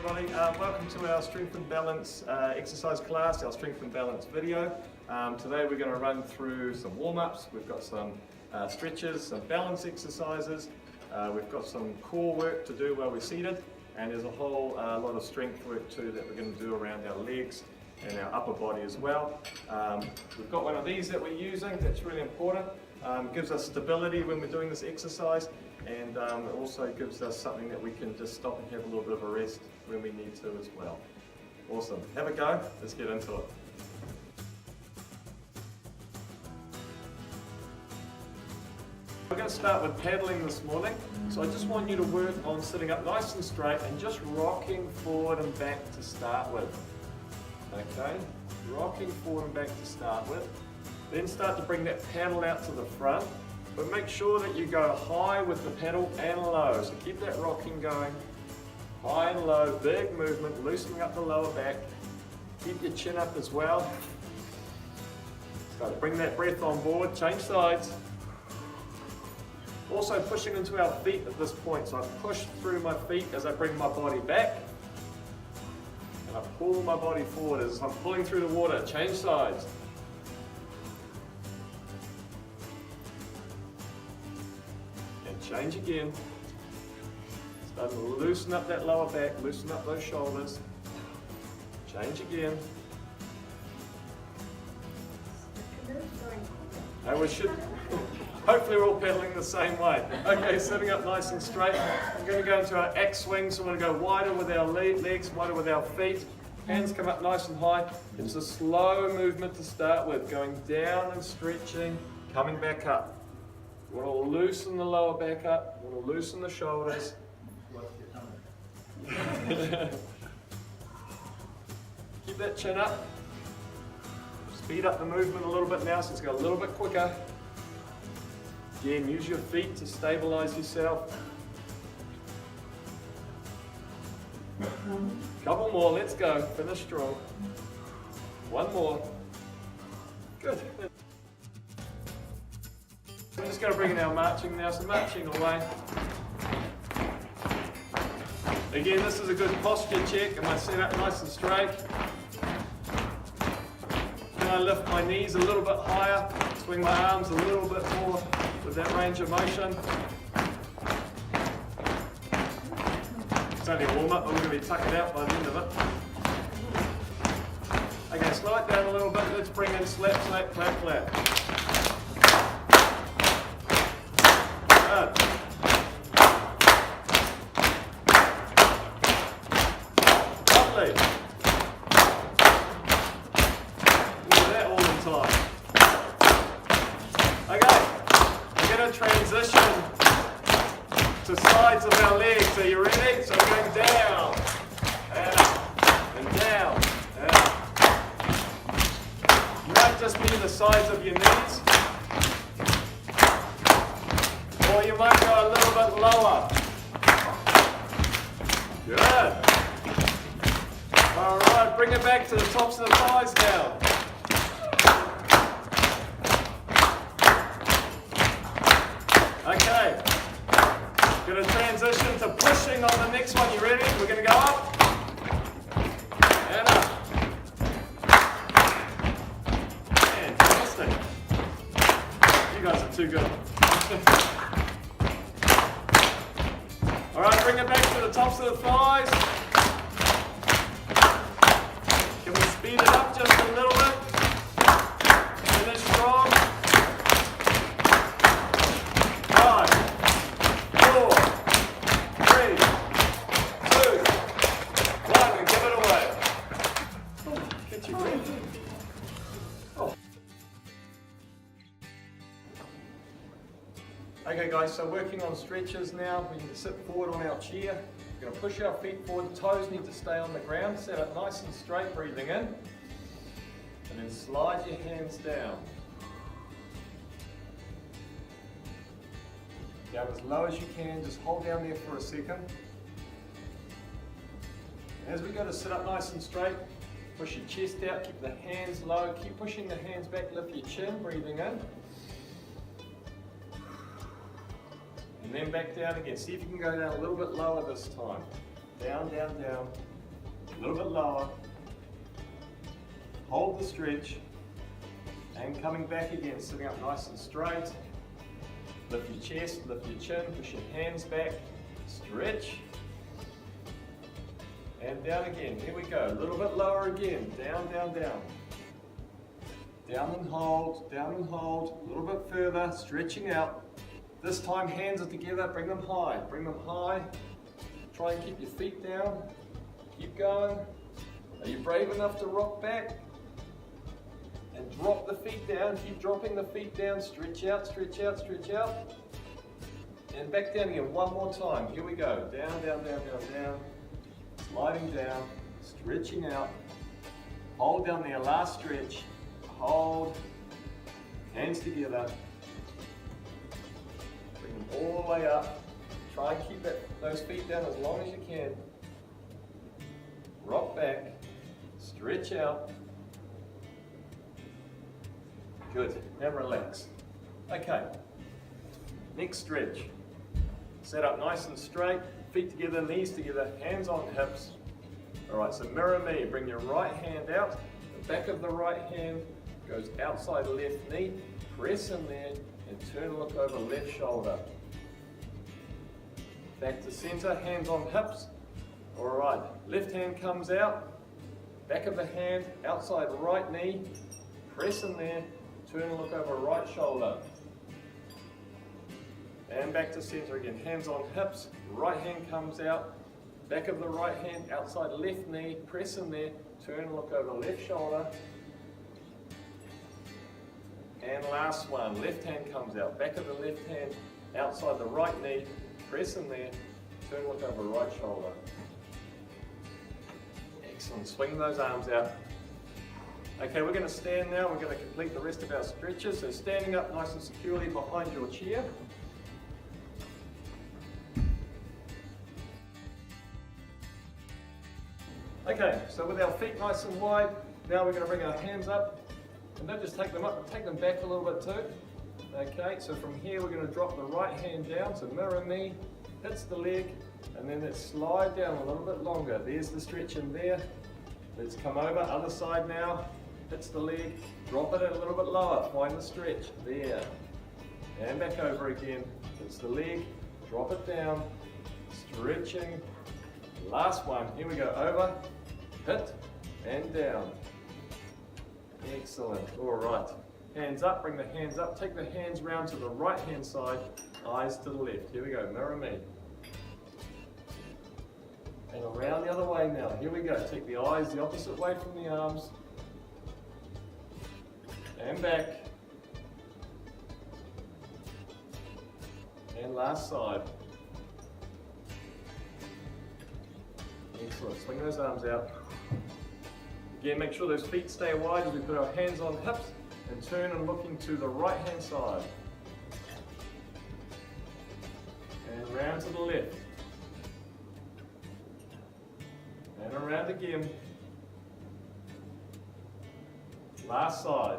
everybody. Welcome to our strength and balance exercise class, our strength and balance video. Today we're going to run through some warm-ups. We've got some stretches, some balance exercises. We've got some core work to do while we're seated, and there's a whole lot of strength work too that we're going to do around our legs and our upper body as well. We've got one of these that we're using that's really important. Gives us stability when we're doing this exercise, and it also gives us something that we can just stop and have a little bit of a rest when we need to as well. Awesome. Have a go. Let's get into it. We're going to start with paddling this morning. So I just want you to work on sitting up nice and straight and just rocking forward and back to start with. Okay? Rocking forward and back to start with. Then start to bring that paddle out to the front, but make sure that you go high with the paddle and low. So keep that rocking going, high and low, big movement, loosening up the lower back. Keep your chin up as well. Start to bring that breath on board, change sides. Also pushing into our feet at this point. So I push through my feet as I bring my body back. And I pull my body forward as I'm pulling through the water, change sides. Change again. Start to loosen up that lower back, loosen up those shoulders. Change again. And we should, hopefully we're all pedaling the same way. Okay, sitting up nice and straight. We're going to go into our axe swing, so we're going to go wider with our legs, wider with our feet. Hands come up nice and high. It's a slow movement to start with, going down and stretching, coming back up. We want to loosen the lower back up, we want to loosen the shoulders. Keep that chin up. Speed up the movement a little bit now so it's go a little bit quicker. Again, use your feet to stabilize yourself. Couple more, let's go. Finish strong. One more. Good. We're just going to bring in our marching now, so marching away. Again, this is a good posture check. Am I set up nice and straight? Can I lift my knees a little bit higher? Swing my arms a little bit more with that range of motion. It's only a warm-up, but we're going to be tucking out by the end of it. Okay, slow it down a little bit. Let's bring in slap, slap, clap, clap. Good. Lovely. Look at that all the time. Okay, we're going to transition to sides of our legs. Are you ready? So we're going down, and up, and down, and up. You might just be the sides of your knees. Or you might go a little bit lower. Good. All right, bring it back to the tops of the thighs now. Okay. Going to transition to pushing on the next one. You ready? We're going to go up and up. Fantastic. You guys are too good. All right, bring it back to the tops of the thighs. Can we speed it up just a little bit? Finish strong. 5, 4, 3, 2, 1, and give it away. Oh, get your breath. Oh. Okay guys, so working on stretches now. We need to sit forward on our chair. We're going to push our feet forward, the toes need to stay on the ground. Set up nice and straight, breathing in. And then slide your hands down. Down as low as you can, just hold down there for a second. As we go to sit up nice and straight, push your chest out, keep the hands low, keep pushing the hands back, lift your chin, breathing in. And then back down again. See if you can go down a little bit lower this time. Down, down, down. A little bit lower. Hold the stretch. And coming back again, sitting up nice and straight. Lift your chest, lift your chin, push your hands back, stretch. And down again, here we go. A little bit lower again, down, down, down. Down and hold, a little bit further, stretching out. This time hands are together, bring them high, bring them high. Try and keep your feet down, keep going. Are you brave enough to rock back? And drop the feet down, keep dropping the feet down, stretch out, stretch out, stretch out. And back down again, one more time, here we go. Down, down, down, down, down. Sliding down, stretching out. Hold down there, last stretch. Hold, hands together, bring them all the way up, try and keep those feet down as long as you can, rock back, stretch out, good, now relax. Okay, next stretch, set up nice and straight, feet together, knees together, hands on hips. Alright, so mirror me, bring your right hand out, the back of the right hand goes outside left knee, press in there, and turn and look over left shoulder. Back to center, hands on hips. Alright, left hand comes out, back of the hand, outside right knee, press in there, turn and look over right shoulder. And back to center again, hands on hips, right hand comes out, back of the right hand, outside left knee, press in there, turn and look over left shoulder. And last one, left hand comes out, back of the left hand, outside the right knee, press in there, turn look over right shoulder. Excellent, swing those arms out. Okay, we're going to stand now, we're going to complete the rest of our stretches. So standing up nice and securely behind your chair. Okay, so with our feet nice and wide, now we're going to bring our hands up. And don't just take them up, but take them back a little bit too. Okay, so from here we're going to drop the right hand down, so mirror me, hits the leg, and then let's slide down a little bit longer. There's the stretch in there. Let's come over, other side now, hits the leg, drop it a little bit lower, find the stretch, there. And back over again, hits the leg, drop it down, stretching. Last one, here we go, over, hit, and down. Excellent, all right. Hands up, bring the hands up, take the hands round to the right hand side, eyes to the left. Here we go, mirror me. And around the other way now, here we go. Take the eyes the opposite way from the arms. And back. And last side. Excellent, swing those arms out. Again, make sure those feet stay wide as we put our hands on hips and turn and looking to the right hand side. And round to the left. And around again. Last side.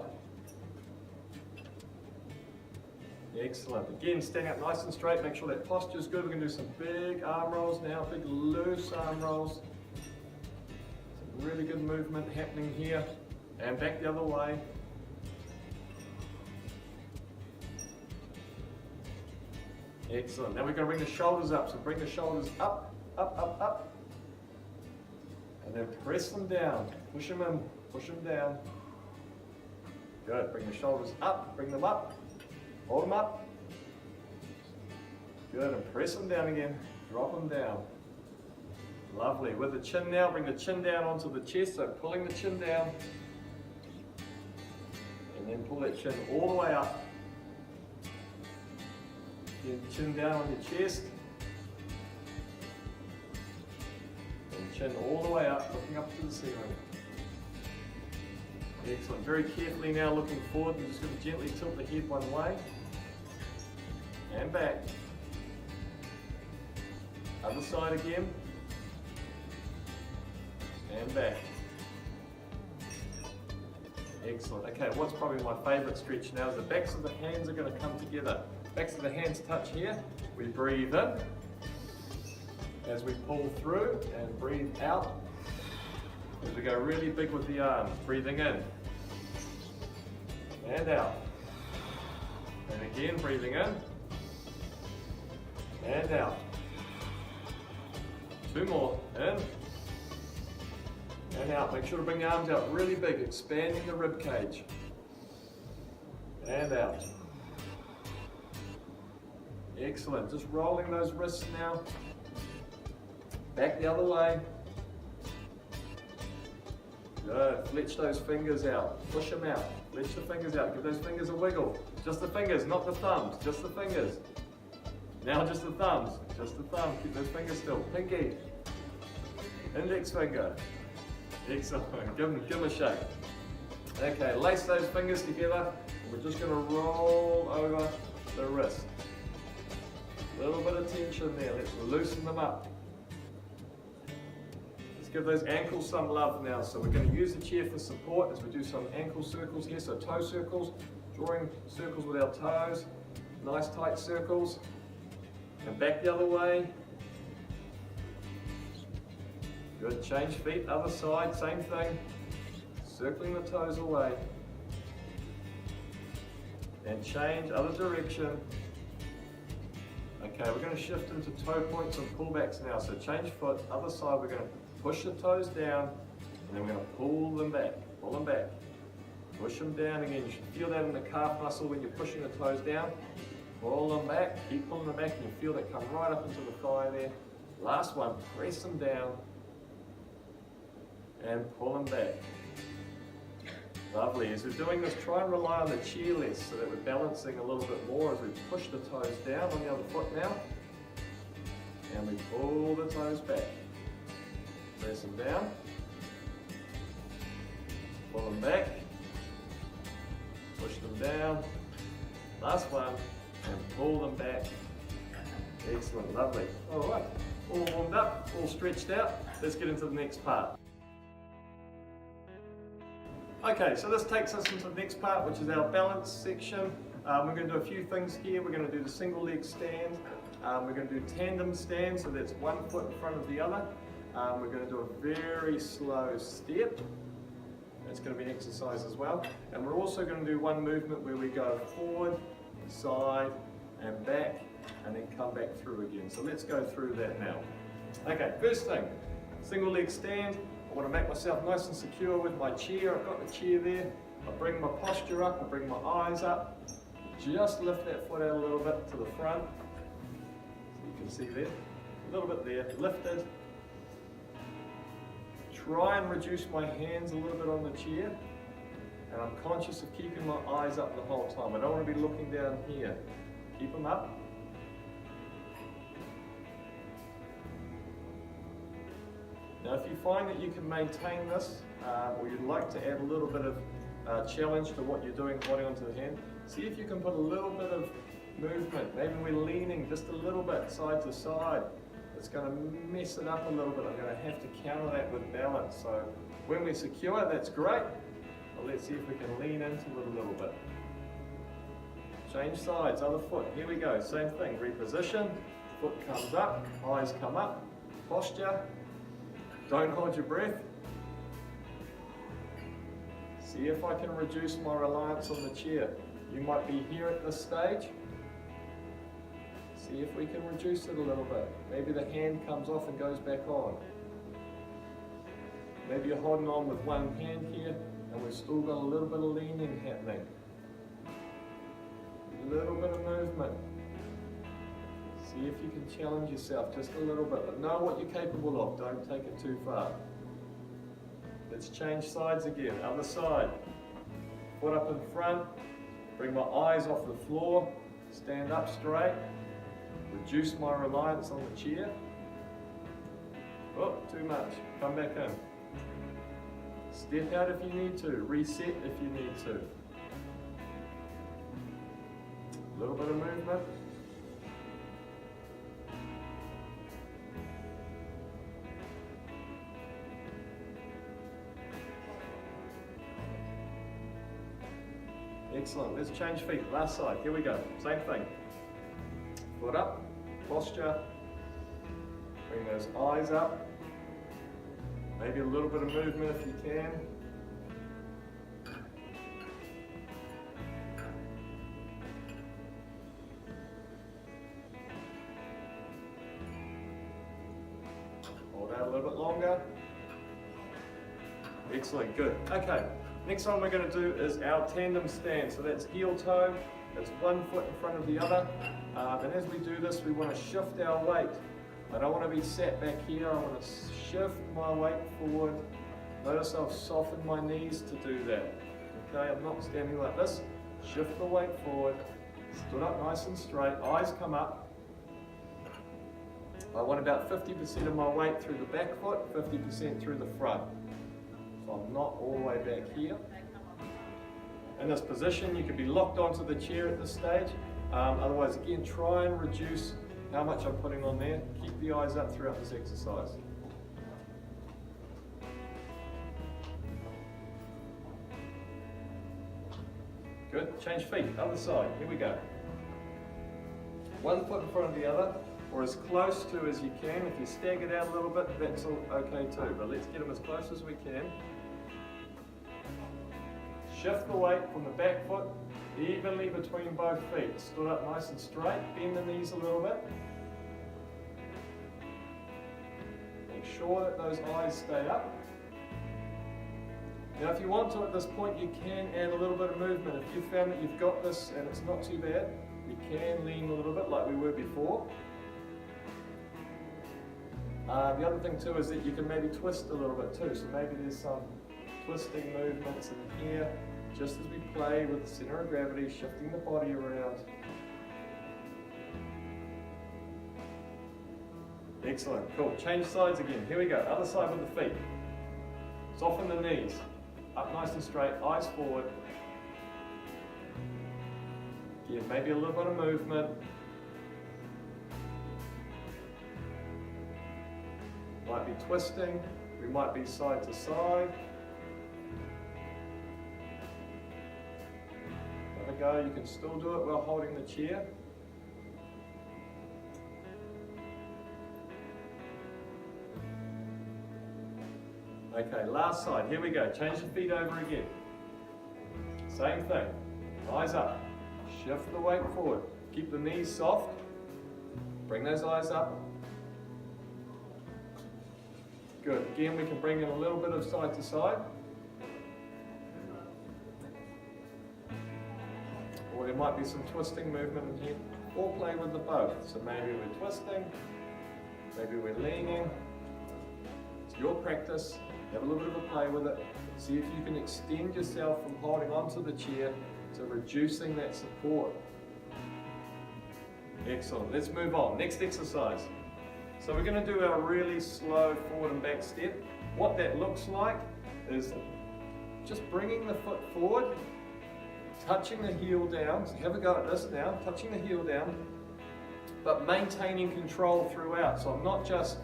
Excellent. Again, standing up nice and straight, make sure that posture is good. We're going to do some big arm rolls now, big loose arm rolls. Really good movement happening here, and back the other way. Excellent. Now we're going to bring the shoulders up. So bring the shoulders up, up, up, up. And then press them down. Push them in, push them down. Good. Bring the shoulders up, bring them up. Hold them up. Good. And press them down again. Drop them down. Lovely. With the chin now, bring the chin down onto the chest, so pulling the chin down. And then pull that chin all the way up. Get the chin down on your chest. And chin all the way up, looking up to the ceiling. Excellent. Very carefully now looking forward. You're just going to gently tilt the head one way. And back. Other side again. And back. Excellent. Okay, what's probably my favourite stretch now is the backs of the hands are going to come together. Backs of the hands touch here. We breathe in as we pull through and breathe out As we go really big with the arms, breathing in and out. And again, breathing in and out. 2 more, in and out. Make sure to bring the arms out really big, expanding the rib cage. And out. Excellent, just rolling those wrists now. Back the other way. Good, fletch those fingers out, push them out. Fletch the fingers out, give those fingers a wiggle. Just the fingers, not the thumbs, just the fingers. Now just the thumbs, keep those fingers still. Pinky, index finger. Excellent, give them a shake. Okay, lace those fingers together. We're just going to roll over the wrist. A little bit of tension there, let's loosen them up. Let's give those ankles some love now. So we're going to use the chair for support as we do some ankle circles here. So toe circles, drawing circles with our toes, nice tight circles. And back the other way. Good, change feet, other side, same thing. Circling the toes away. And change, other direction. Okay, we're going to shift into toe points and pullbacks now. So change foot, other side, we're going to push the toes down, and then we're going to pull them back, Push them down again. You should feel that in the calf muscle when you're pushing the toes down. Pull them back, keep pulling them back, and you feel that come right up into the thigh there. Last one, press them down, and pull them back. Lovely. As we're doing this, try and rely on the chair less so that we're balancing a little bit more as we push the toes down on the other foot now. And we pull the toes back. Press them down. Pull them back. Push them down. Last one. And pull them back. Excellent. Lovely. Alright. All warmed up, all stretched out. Let's get into the next part. Okay, so this takes us into the next part, which is our balance section. We're going to do a few things here. We're going to do the single leg stand. We're going to do tandem stand, so that's one foot in front of the other. We're going to do a very slow step. That's going to be an exercise as well. And we're also going to do one movement where we go forward, side, and back, and then come back through again. So let's go through that now. Okay, first thing, single leg stand. I want to make myself nice and secure with my chair. I've got the chair there. I bring my posture up, I bring my eyes up. Just lift that foot out a little bit to the front. So you can see there, a little bit there, lifted. Try and reduce my hands a little bit on the chair. And I'm conscious of keeping my eyes up the whole time. I don't want to be looking down here. Keep them up. Now if you find that you can maintain this, or you'd like to add a little bit of challenge to what you're doing, holding onto the hand, see if you can put a little bit of movement. Maybe we're leaning just a little bit side to side. It's going to mess it up a little bit. I'm going to have to counter that with balance. So when we're secure, that's great. But let's see if we can lean into it a little bit. Change sides, other foot. Here we go, same thing. Reposition, foot comes up, eyes come up, posture. Don't hold your breath. See if I can reduce my reliance on the chair. You might be here at this stage. See if we can reduce it a little bit. Maybe the hand comes off and goes back on. Maybe you're holding on with one hand here and we've still got a little bit of leaning happening. A little bit of movement. See if you can challenge yourself just a little bit, but know what you're capable of. Don't take it too far. Let's change sides again. Other side. Foot up in front. Bring my eyes off the floor. Stand up straight. Reduce my reliance on the chair. Oh, too much. Come back in. Step out if you need to. Reset if you need to. A little bit of movement. Excellent. Let's change feet. Last side. Here we go. Same thing. Foot up. Posture. Bring those eyes up. Maybe a little bit of movement if you can. Hold out a little bit longer. Excellent, good. Okay, next one we're going to do is our tandem stand. So that's heel toe, that's one foot in front of the other. And as we do this, we want to shift our weight. I don't want to be sat back here, I want to shift my weight forward. Notice I've softened my knees to do that. Okay, I'm not standing like this. Shift the weight forward, stood up nice and straight, eyes come up. I want about 50% of my weight through the back foot, 50% through the front. So I'm not all the way back here. In this position, you can be locked onto the chair at this stage. Otherwise, again, try and reduce how much I'm putting on there. Keep the eyes up throughout this exercise. Good, change feet, other side, here we go. One foot in front of the other, or as close to as you can. If you stagger down a little bit, that's okay too, but let's get them as close as we can. Shift the weight from the back foot evenly between both feet. Stood up nice and straight, bend the knees a little bit. Make sure that those eyes stay up. Now if you want to at this point, you can add a little bit of movement. If you found that you've got this and it's not too bad, you can lean a little bit like we were before. The other thing too is that you can maybe twist a little bit too. So maybe there's some twisting movements in here, just as we play with the center of gravity, shifting the body around. Excellent, cool. Change sides again. Here we go, other side with the feet. Soften the knees, up nice and straight, eyes forward. Again, maybe a little bit of movement. Might be twisting, we might be side to side. Have a go, you can still do it while holding the chair. Okay, last side, here we go. Change the feet over again. Same thing, eyes up. Shift the weight forward. Keep the knees soft. Bring those eyes up. Good. Again, we can bring in a little bit of side to side. Or there might be some twisting movement in here. Or play with the both. So maybe we're twisting, maybe we're leaning. It's your practice. Have a little bit of a play with it. See if you can extend yourself from holding onto the chair to reducing that support. Excellent. Let's move on. Next exercise. So we're going to do our really slow forward and back step. What that looks like is just bringing the foot forward, touching the heel down. So have a go at this now, touching the heel down, but maintaining control throughout. So I'm not just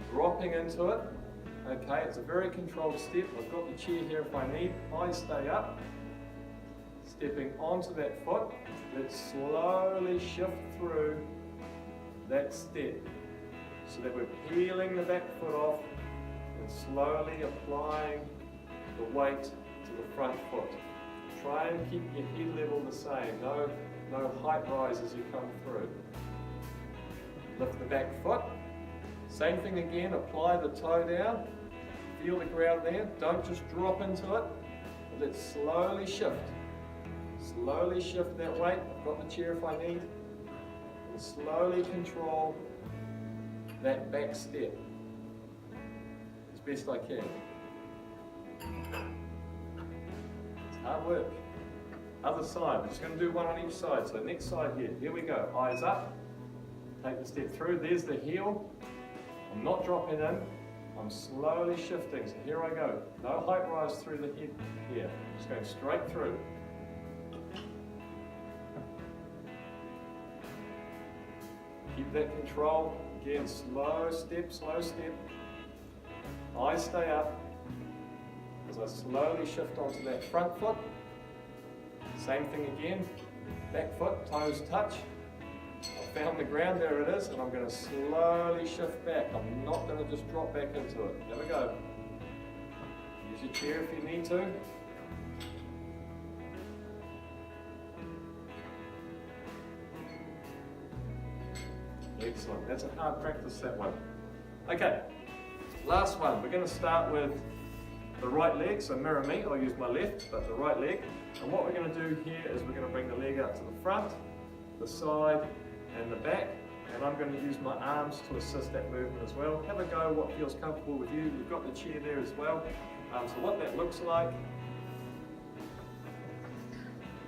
dropping into it. Okay, it's a very controlled step. I've got the chair here if I need. Eyes stay up. Stepping onto that foot. Let's slowly shift through that step so that we're peeling the back foot off and slowly applying the weight to the front foot. Try and keep your head level the same. No height rise as you come through. Lift the back foot. Same thing again, apply the toe down. Feel the ground there. Don't just drop into it. Let's slowly shift. Slowly shift that weight. I've got the chair if I need. And slowly control that back step as best I can. It's hard work. Other side. We're just going to do one on each side. So next side here. Here we go. Eyes up. Take the step through. There's the heel. I'm not dropping in. I'm slowly shifting. So here I go. No height rise through the head here. Just going straight through. Keep that control. Again, slow step, slow step. Eyes stay up as I slowly shift onto that front foot. Same thing again. Back foot, toes touch. I found the ground, there it is, and I'm going to slowly shift back. I'm not going to just drop back into it. There we go. chair if you need to. Excellent, that's a hard practice, that one. Okay, last one. We're going to start with the right leg, so mirror me, I'll use my left, but the right leg. And what we're going to do here is we're going to bring the leg out to the front, the side, and the back. And I'm going to use my arms to assist that movement as well. Have a go what feels comfortable with you. You've got the chair there as well. So what that looks like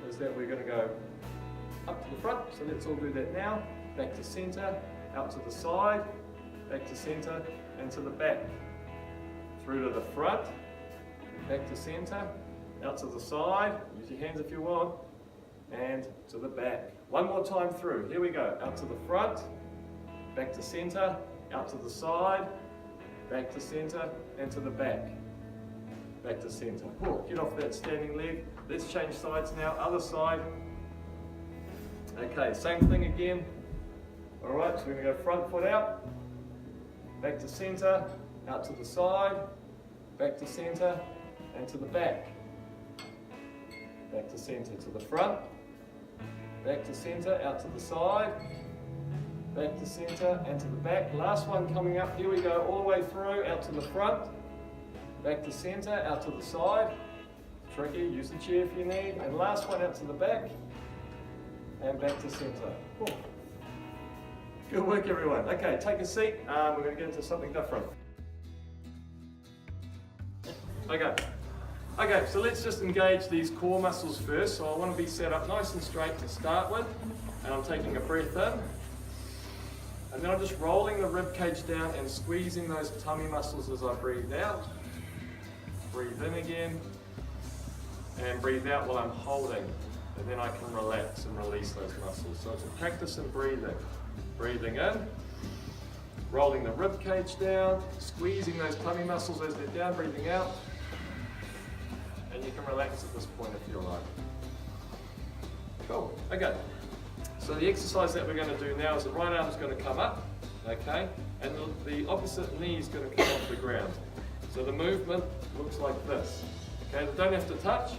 is that we're going to go up to the front. So let's all do that now. Back to center, out to the side, back to center, and to the back. Through to the front, back to center, out to the side, use your hands if you want, and to the back. One more time through, here we go. Out to the front, back to center, out to the side, back to center, and to the back. Back to center. Cool. Get off that standing leg. Let's change sides now, other side. Okay, same thing again. Alright, so we're going to go front foot out, back to center, out to the side, back to center, and to the back. Back to center, to the front, back to center, out to the side, back to center, and to the back. Last one coming up, here we go, all the way through, out to the front, back to center, out to the side. Tricky, use the chair if you need. And last one out to the back, and back to center. Cool. Good work, everyone. Okay, take a seat. We're going to get into something different. Okay, so let's just engage these core muscles first. So I want to be set up nice and straight to start with. And I'm taking a breath in. And then I'm just rolling the rib cage down and squeezing those tummy muscles as I breathe out. Breathe in again. And breathe out while I'm holding. And then I can relax and release those muscles. So it's a practice in breathing. Breathing in, rolling the rib cage down, squeezing those tummy muscles as they're down, breathing out. And you can relax at this point if you like. Cool, okay. So the exercise that we're going to do now is the right arm is going to come up, okay, and the opposite knee is going to come off the ground. So the movement looks like this, okay, they don't have to touch,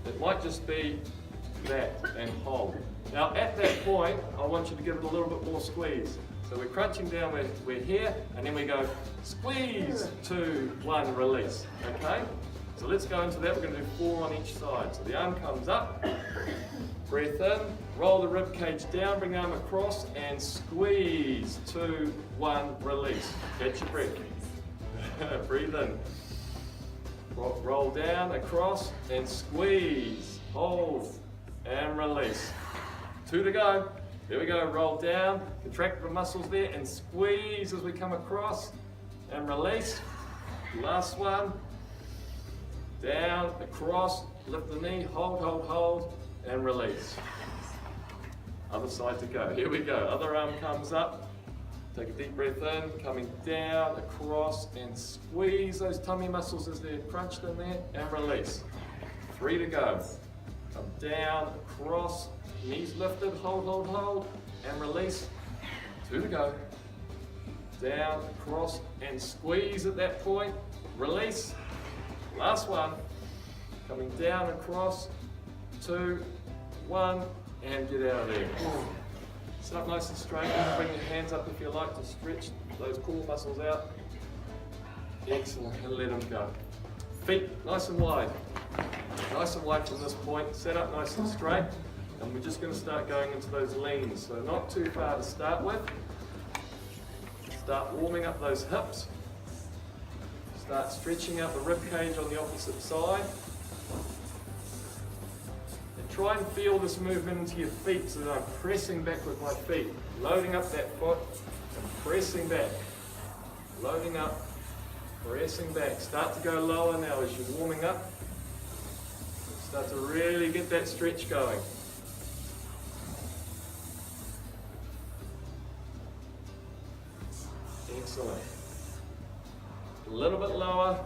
it might just be that and hold. Now at that point, I want you to give it a little bit more squeeze. So we're crunching down, we're here, and then we go squeeze, 2, 1, release, okay? So let's go into that, we're going to do 4 on each side. So the arm comes up, breath in, roll the rib cage down, bring the arm across, and squeeze, 2, 1, release. Catch your breath. Breathe in. Roll down, across, and squeeze, hold, and release. 2 to go. Here we go. Roll down, contract the muscles there, and squeeze as we come across, and release. Last one. Down, across, lift the knee, hold, hold, hold, and release. Other side to go. Here we go. Other arm comes up. Take a deep breath in, coming down, across, and squeeze those tummy muscles as they're crunched in there, and release. 3 to go. Come down, across, knees lifted, hold, hold, hold, and release. 2 to go. Down, across, and squeeze at that point. Release. Last one. Coming down, across, 2, 1, and get out of there. Sit up nice and straight. Bring your hands up if you like to stretch those core muscles out. Excellent, and let them go. Feet nice and wide. Nice and wide from this point. Set up nice and straight. And we're just going to start going into those leans. So not too far to start with. Start warming up those hips. Start stretching out the rib cage on the opposite side. And try and feel this movement into your feet so that I'm pressing back with my feet. Loading up that foot and pressing back. Loading up, pressing back. Start to go lower now as you're warming up. Start to really get that stretch going. Excellent. A little bit lower.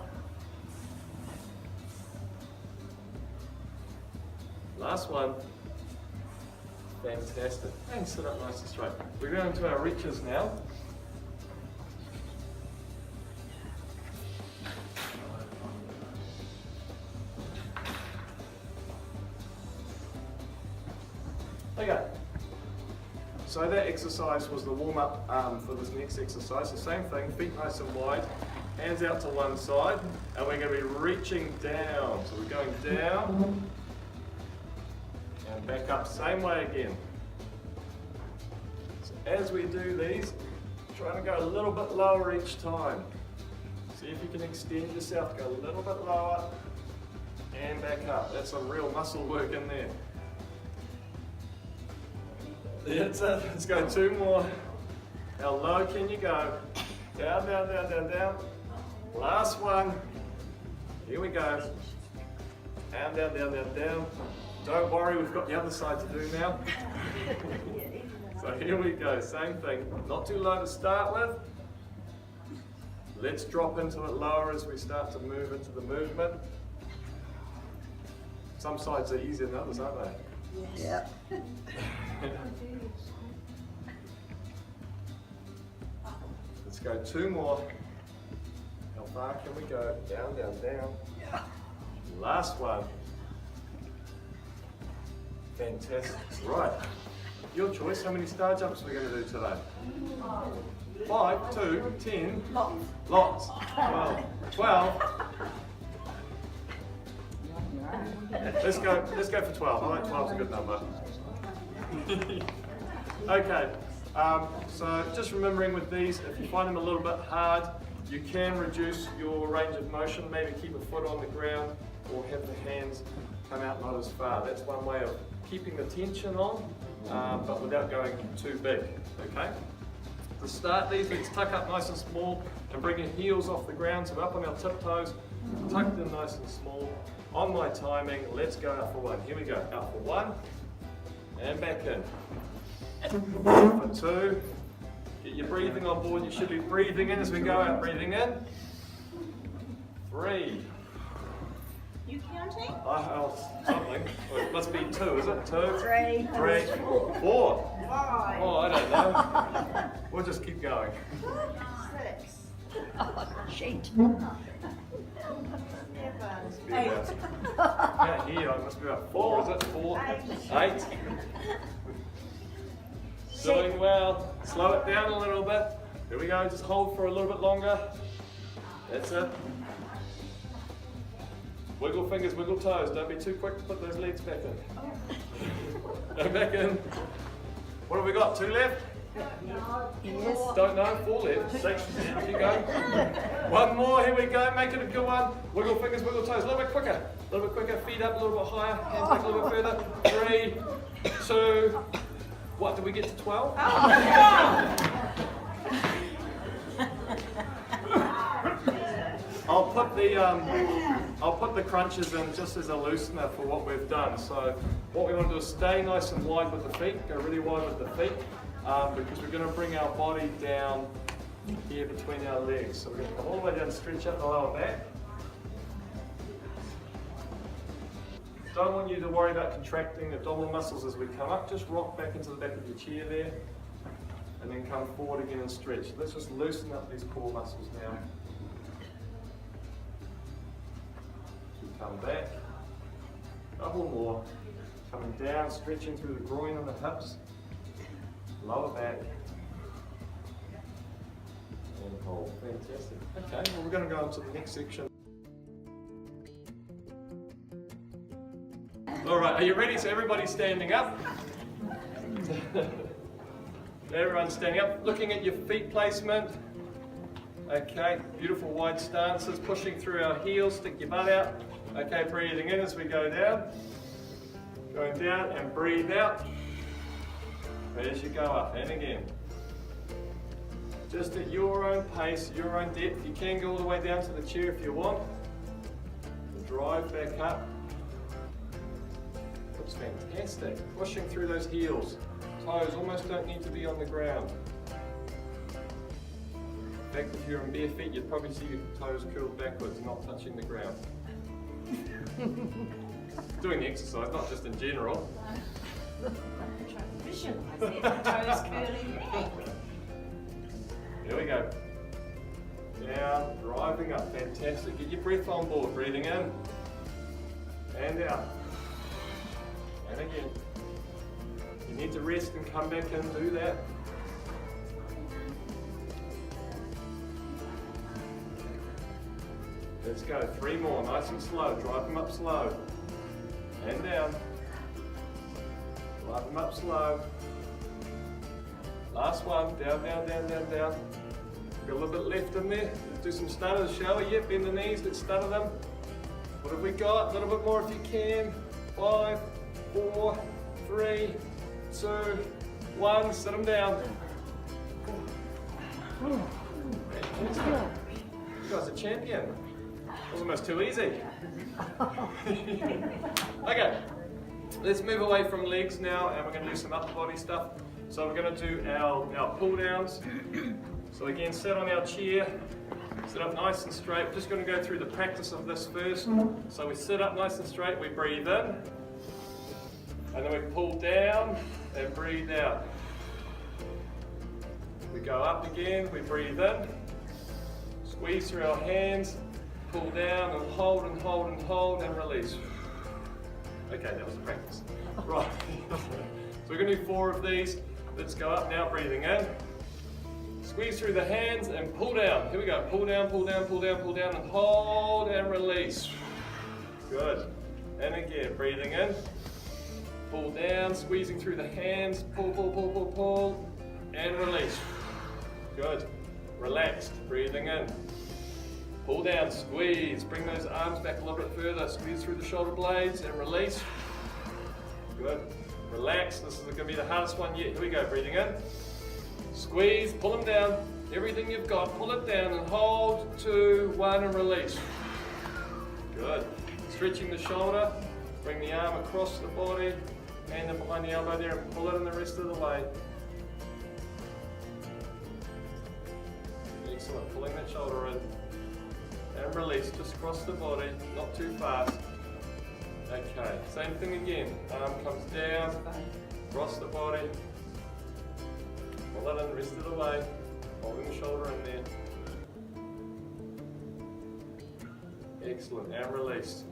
Last one. Fantastic. And sit up nice and straight. We're going to our reaches now. Okay. So that exercise was the warm-up for this next exercise. The same thing, feet nice and wide, hands out to one side, and we're going to be reaching down. So we're going down and back up, same way again. So as we do these, trying to go a little bit lower each time. See if you can extend yourself, go a little bit lower and back up. That's some real muscle work in there. That's it. Let's go 2 more. How low can you go? Down, down, down, down, down. Last one. Here we go. Down, down, down, down, down. Don't worry, we've got the other side to do now. So here we go, same thing. Not too low to start with. Let's drop into it lower as we start to move into the movement. Some sides are easier than others, aren't they? Yes. Yeah. Let's go 2 more. How far can we go? Down, down, down. Yeah. Last one. Fantastic. Right. Your choice. How many star jumps are we going to do today? 5, 2, 10. Lots. Lots. 12. Let's go for 12. I like 12's a good number. Okay. So just remembering with these, if you find them a little bit hard, you can reduce your range of motion, maybe keep a foot on the ground or have the hands come out not as far. That's one way of keeping the tension on, but without going too big, okay? To start these, let's tuck up nice and small and bring your heels off the ground, so up on our tiptoes, tucked in nice and small. On my timing, let's go out for 1. Here we go, out for 1, and back in. For 2, get your breathing on board. You should be breathing in as we go out, breathing in. 3. You counting? Something. Well, it must be 2, is it? 2, 3, 4. 5. Oh, I don't know. We'll just keep going. 6. Oh, shit. 7. 8. Can't hear. It must be about 4, is it? 4, 8. Doing well. Slow it down a little bit. Here we go. Just hold for a little bit longer. That's it. Wiggle fingers, wiggle toes. Don't be too quick to put those legs back in. Go back in. What have we got? 2 left? Yes. Don't know. 4 left. 6. Here you go. 1 more. Here we go. Make it a good one. Wiggle fingers, wiggle toes. A little bit quicker. A little bit quicker. Feet up a little bit higher. Hands back a little bit further. 3, 2. What? Did we get to 12? I'll put the crunches in just as a loosener for what we've done. So what we want to do is stay nice and wide with the feet, go really wide with the feet, because we're going to bring our body down here between our legs. So we're going to come all the way down, stretch out the lower back. Don't want you to worry about contracting the abdominal muscles as we come up. Just rock back into the back of your chair there, and then come forward again and stretch. Let's just loosen up these core muscles now. Come back, couple more, coming down, stretching through the groin and the hips, lower back, and hold. Fantastic. Okay, well we're going to go on to the next section. Alright, are you ready? So everybody's standing up. Everyone's standing up, looking at your feet placement. Okay, beautiful wide stances, pushing through our heels, stick your butt out. Okay, breathing in as we go down. Going down and breathe out. As you go up, and again. Just at your own pace, your own depth. You can go all the way down to the chair if you want. Drive back up. Looks fantastic. Pushing through those heels. Toes almost don't need to be on the ground. In fact, if you're in bare feet, you'd probably see your toes curled backwards, not touching the ground. Doing the exercise, not just in general. Vision. I see the toes curling back. Here we go. Down, driving up. Fantastic. Get your breath on board. Breathing in and out. And again. You need to rest and come back and do that. Let's go, 3 more, nice and slow. Drive them up slow. And down. Drive them up slow. Last one, down, down, down, down, down. Got a little bit left in there. Let's do some stutters, shall we? Yep, bend the knees, let's stutter them. What have we got? A little bit more if you can. 5, 4, 3, 2, 1. Sit them down. You guys are champion. That was almost too easy. Okay, let's move away from legs now and we're going to do some upper body stuff. So we're going to do our pull downs. So again, sit on our chair, sit up nice and straight. We're just going to go through the practice of this first. So we sit up nice and straight, we breathe in, and then we pull down and breathe out. We go up again, we breathe in, squeeze through our hands, pull down and hold and hold and hold and release. Okay, that was the practice. Right, so we're going to do 4 of these. Let's go up now, breathing in. Squeeze through the hands and pull down. Here we go, pull down, pull down, pull down, pull down and hold and release. Good. And again, breathing in. Pull down, squeezing through the hands, pull, pull, pull, pull, pull, and release. Good. Relaxed, breathing in. Pull down, squeeze, bring those arms back a little bit further, squeeze through the shoulder blades and release. Good. Relax, this is going to be the hardest one yet. Here we go, breathing in. Squeeze, pull them down, everything you've got, pull it down and hold, 2, 1 and release. Good. Stretching the shoulder, bring the arm across the body, hand them behind the elbow there and pull it in the rest of the way. Excellent, pulling that shoulder in. And release, just across the body, not too fast. Okay, same thing again. Arm comes down, across the body. Pull it in the rest of the way, holding the shoulder in there. Excellent, and release.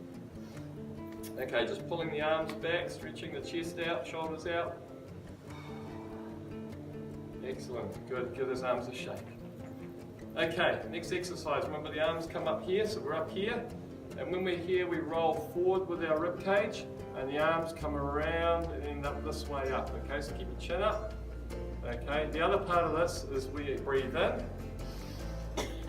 Okay, just pulling the arms back, stretching the chest out, shoulders out. Excellent, good, give those arms a shake. Okay, next exercise. Remember the arms come up here, so we're up here. And when we're here, we roll forward with our rib cage, and the arms come around and end up this way up. Okay, so keep your chin up. Okay, the other part of this is we breathe in.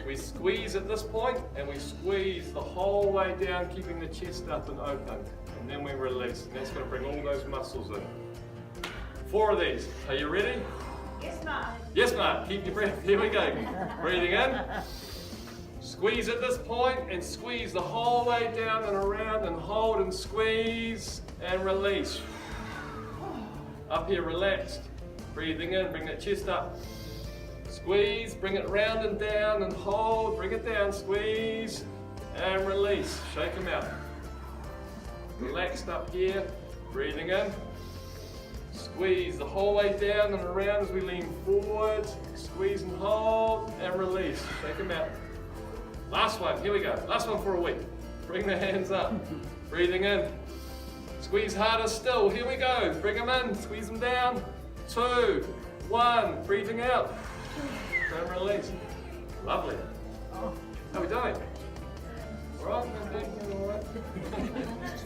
We squeeze at this point, and we squeeze the whole way down, keeping the chest up and open. And then we release, and that's going to bring all those muscles in. 4 of these. Are you ready? Yes, Mum. Yes, Mark. Keep your breath. Here we go. Breathing in. Squeeze at this point and squeeze the whole way down and around and hold and squeeze and release. Up here, relaxed. Breathing in, bring that chest up. Squeeze, bring it round and down and hold. Bring it down, squeeze and release. Shake them out. Relaxed up here. Breathing in. Squeeze the whole way down and around as we lean forward. Squeeze and hold and release. Shake them out. Last one, here we go. Last one for a week. Bring the hands up. Breathing in. Squeeze harder still. Here we go. Bring them in. Squeeze them down. 2, 1. Breathing out. And release. Lovely. How are we doing? All right?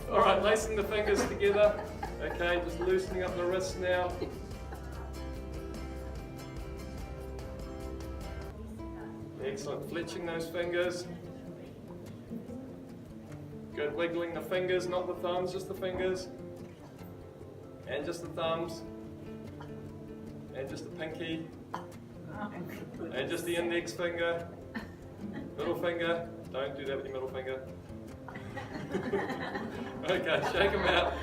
All right, lacing the fingers together. Okay, just loosening up the wrists now. Excellent, fletching those fingers. Good, wiggling the fingers, not the thumbs, just the fingers. And just the thumbs. And just the pinky. And just the index finger. Middle finger. Don't do that with your middle finger. Okay, shake them out.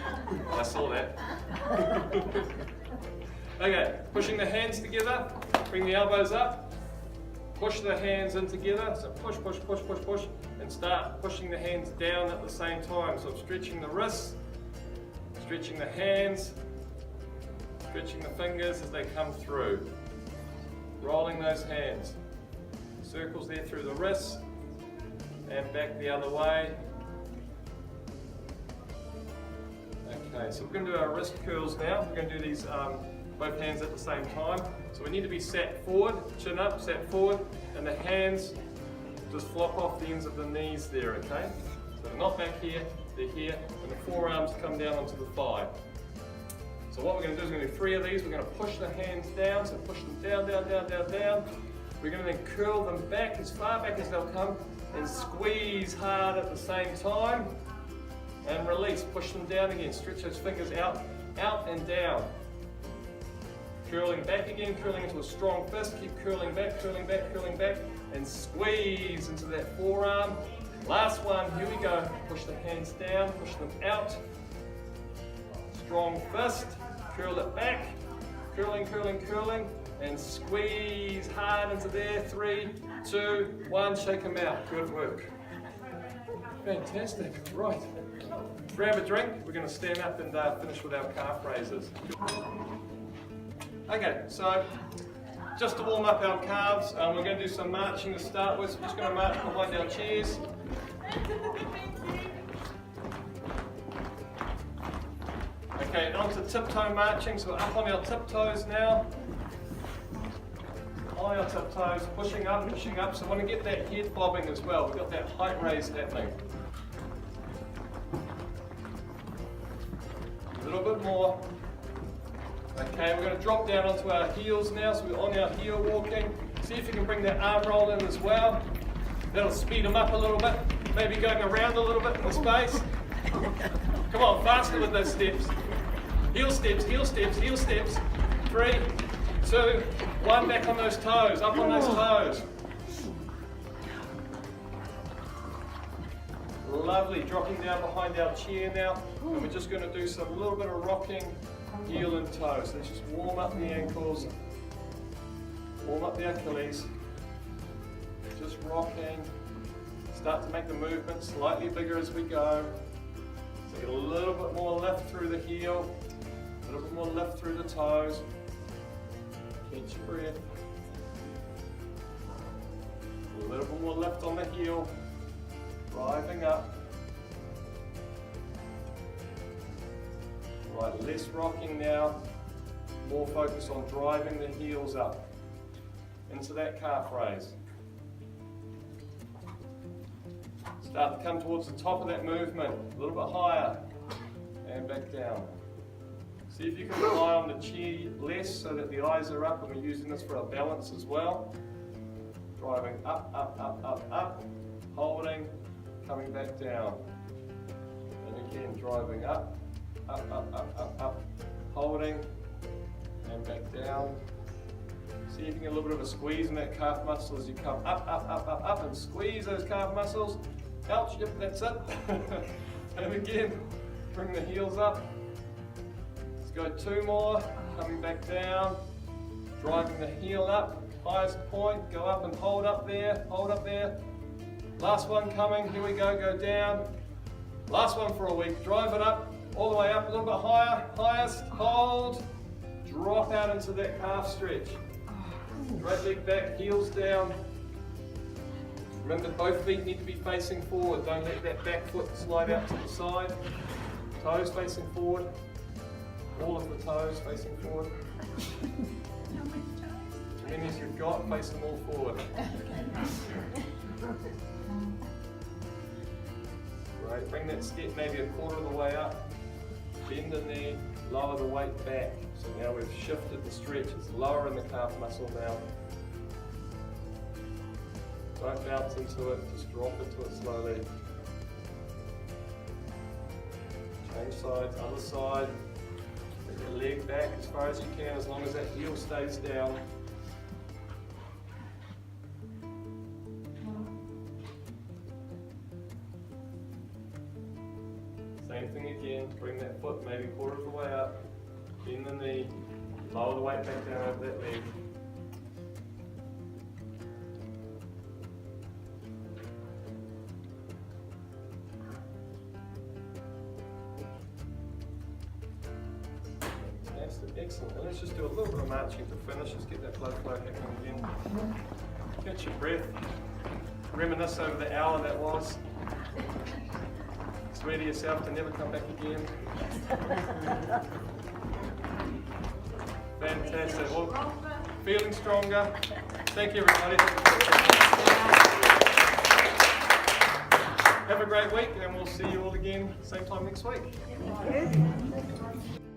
I saw that. Okay, pushing the hands together. Bring the elbows up. Push the hands in together. So push, push, push, push, push. And start pushing the hands down at the same time. So I'm stretching the wrists, stretching the hands, stretching the fingers as they come through. Rolling those hands. Circles there through the wrists. And back the other way. Okay, so we're going to do our wrist curls now. We're going to do these both hands at the same time. So we need to be sat forward, chin up, sat forward, and the hands just flop off the ends of the knees there, okay? So they're not back here, they're here, and the forearms come down onto the thigh. So what we're going to do is we're going to do 3 of these. We're going to push the hands down, so push them down, down, down, down, down. We're going to then curl them back as far back as they'll come and squeeze hard at the same time. And release, push them down again, stretch those fingers out, out and down. Curling back again, curling into a strong fist, keep curling back, curling back, curling back, and squeeze into that forearm. Last one, here we go. Push the hands down, push them out. Strong fist, curl it back, curling, curling, curling, and squeeze hard into there. 3, 2, 1, shake them out. Good work. Fantastic, right. Grab a drink, we're going to stand up and finish with our calf raises. Okay, so just to warm up our calves, we're going to do some marching to start with. So we're just going to march behind our chairs. Okay, on to tiptoe marching, so we're up on our tiptoes now. On our tiptoes, pushing up, so I want to get that head bobbing as well. We've got that height raise happening. A little bit more. Okay, we're going to drop down onto our heels now, so we're on our heel walking. See if you can bring that arm roll in as well. That'll speed them up a little bit. Maybe going around a little bit in the space. Come on, faster with those steps. Heel steps, heel steps, heel steps. 3, 2, 1, back on those toes, up on those toes. Lovely, dropping down behind our chair now. And we're just going to do some little bit of rocking, heel and toe. So let's just warm up the ankles, warm up the Achilles. Just rocking. Start to make the movement slightly bigger as we go. So get a little bit more lift through the heel, a little bit more lift through the toes. Catch your breath. A little bit more lift on the heel, driving up. Right, less rocking now, more focus on driving the heels up into that calf raise. Start to come towards the top of that movement, a little bit higher, and back down. See if you can rely on the chair less so that the eyes are up, and we're using this for our balance as well. Driving up, up, up, up, up, holding, coming back down. And again, driving up, up, up, up, up, up, holding, and back down. See if you can get a little bit of a squeeze in that calf muscle as you come up, up, up, up, up, and squeeze those calf muscles. Ouch, yep, that's it. And again, bring the heels up. Let's go 2 more, coming back down, driving the heel up, highest point, go up and hold up there, hold up there. Last one coming, here we go, go down. Last one for a week, drive it up, all the way up, a little bit higher, highest, hold, drop out into that calf stretch. Right leg back, heels down. Remember, both feet need to be facing forward. Don't let that back foot slide out to the side. Toes facing forward. All of the toes facing forward. As many as you've got, face them all forward. Right, bring that step maybe a quarter of the way up. Bend the knee, lower the weight back. So now we've shifted the stretch. It's lower in the calf muscle now. Don't bounce into it, just drop into it slowly. Change sides, other side. Take your leg back as far as you can, as long as that heel stays down. Same thing again, bring that foot maybe a quarter of the way up. Bend the knee, lower the weight back down over that leg. Excellent. And let's just do a little bit of marching to finish. Just get that blood flow happening again. Catch your breath. Reminisce over the hour that was. Swear to yourself to never come back again. Fantastic. Well, feeling stronger. Thank you, everybody. Have a great week, and we'll see you all again same time next week. Thank you.